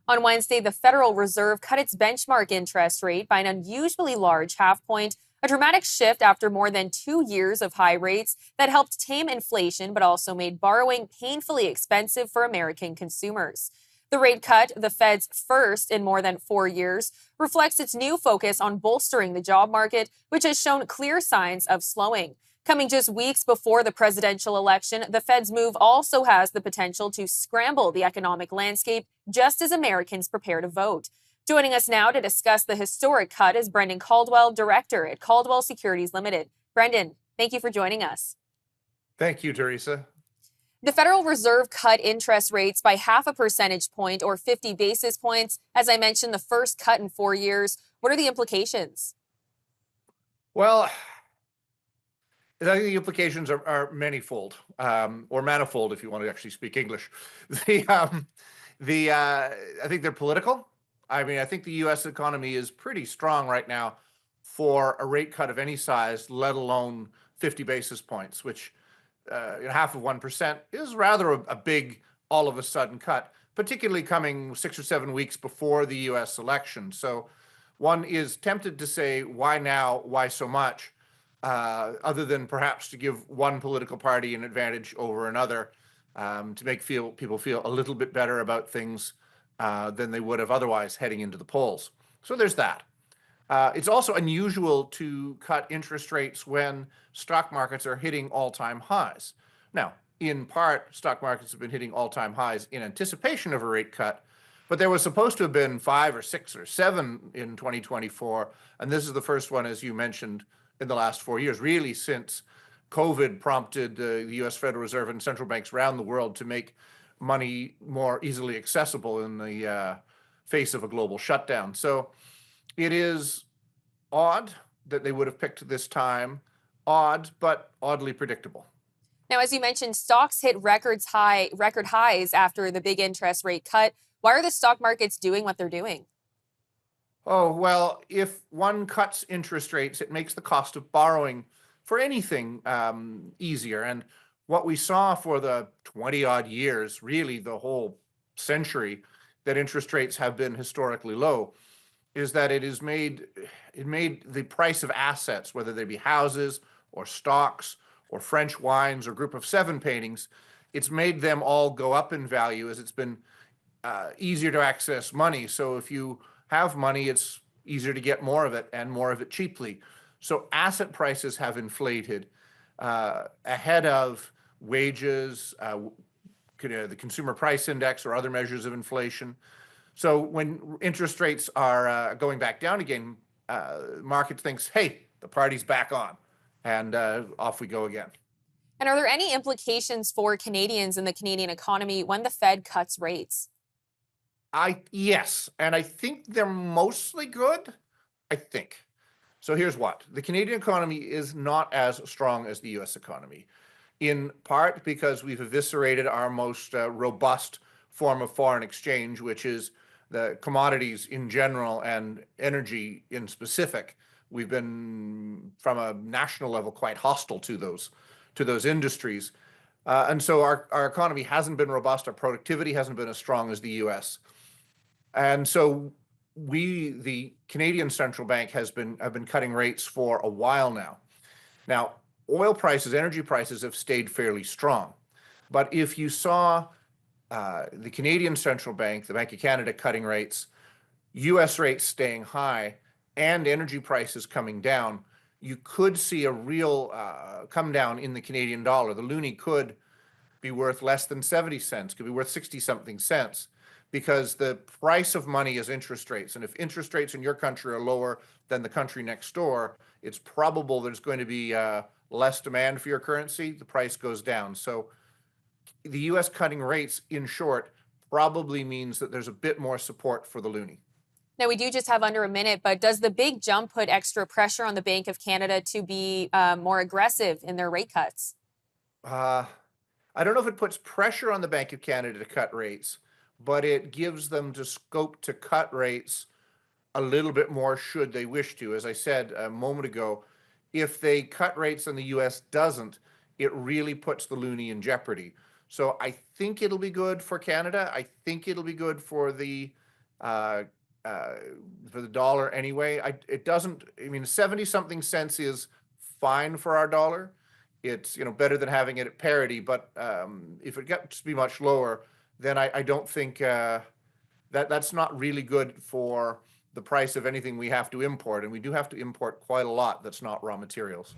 On Wednesday, the Federal Reserve cut its benchmark interest rate by an unusually large half point, a dramatic shift after more than 2 years of high rates that helped tame inflation but also made borrowing painfully expensive for American consumers. The rate cut, the Fed's first in more than 4 years, reflects its new focus on bolstering the job market, which has shown clear signs of slowing. Coming just weeks before the presidential election, the Fed's move also has the potential to scramble the economic landscape just as Americans prepare to vote. Joining us now to discuss the historic cut is Brendan Caldwell, director at Caldwell Securities Limited. Brendan, thank you for joining us. Thank you, Theresa. The Federal Reserve cut interest rates by half a percentage point or 50 basis points. As I mentioned, the first cut in 4 years. What are the implications? Well, I think the implications are manyfold, or manifold, if you want to actually speak English. I think they're political. I mean, I think the U.S. economy is pretty strong right now for a rate cut of any size, let alone 50 basis points, which half of 1% is rather a big, all of a sudden cut, particularly coming 6 or 7 weeks before the U.S. election. So one is tempted to say, why now? Why so much? Other than perhaps to give one political party an advantage over another, to make people feel a little bit better about things than they would have otherwise heading into the polls. So there's that. It's also unusual to cut interest rates when stock markets are hitting all-time highs. Now, in part, stock markets have been hitting all-time highs in anticipation of a rate cut, but there was supposed to have been 5 or 6 or 7 in 2024, and this is the first one, as you mentioned, in the last 4 years, really since COVID prompted the U.S. Federal Reserve and central banks around the world to make money more easily accessible in the face of a global shutdown. So it is odd that they would have picked this time, odd, but oddly predictable. Now, as you mentioned, stocks hit record highs after the big interest rate cut. Why are the stock markets doing what they're doing? Oh, well, if one cuts interest rates, it makes the cost of borrowing for anything easier. And what we saw for the 20 odd years, really the whole century, that interest rates have been historically low, is that it made the price of assets, whether they be houses or stocks or French wines or Group of Seven paintings, it's made them all go up in value as it's been easier to access money. So if you have money, it's easier to get more of it and more of it cheaply. So asset prices have inflated ahead of wages, the consumer price index or other measures of inflation. So when interest rates are going back down again, market thinks, hey, the party's back on, and off we go again. And are there any implications for Canadians and the Canadian economy when the Fed cuts rates? Yes, and I think they're mostly good, I think. So here's what. The Canadian economy is not as strong as the U.S. economy, in part because we've eviscerated our most robust form of foreign exchange, which is the commodities in general and energy in specific. We've been, from a national level, quite hostile to those industries. And so our economy hasn't been robust. Our productivity hasn't been as strong as the U.S. And so the Canadian Central Bank have been cutting rates for a while now. Now, oil prices, energy prices have stayed fairly strong. But if you saw the Canadian Central Bank, the Bank of Canada, cutting rates, U.S. rates staying high, and energy prices coming down, you could see a real come down in the Canadian dollar. The loonie could be worth less than 70 cents, could be worth 60-something cents, because the price of money is interest rates. And if interest rates in your country are lower than the country next door, it's probable there's going to be less demand for your currency. The price goes down. So the U.S. cutting rates, in short, probably means that there's a bit more support for the loonie. Now, we do just have under a minute, but does the big jump put extra pressure on the Bank of Canada to be more aggressive in their rate cuts? I don't know if it puts pressure on the Bank of Canada to cut rates, but it gives them the scope to cut rates a little bit more should they wish to. As I said a moment ago, if they cut rates and the U.S. doesn't, it really puts the loonie in jeopardy. So I think it'll be good for Canada. I think it'll be good for the uh, uh, for the dollar anyway. It doesn't. I mean, 70 something cents is fine for our dollar. It's better than having it at parity. But if it gets to be much lower, then I don't think that's not really good for the price of anything we have to import, and we do have to import quite a lot that's not raw materials.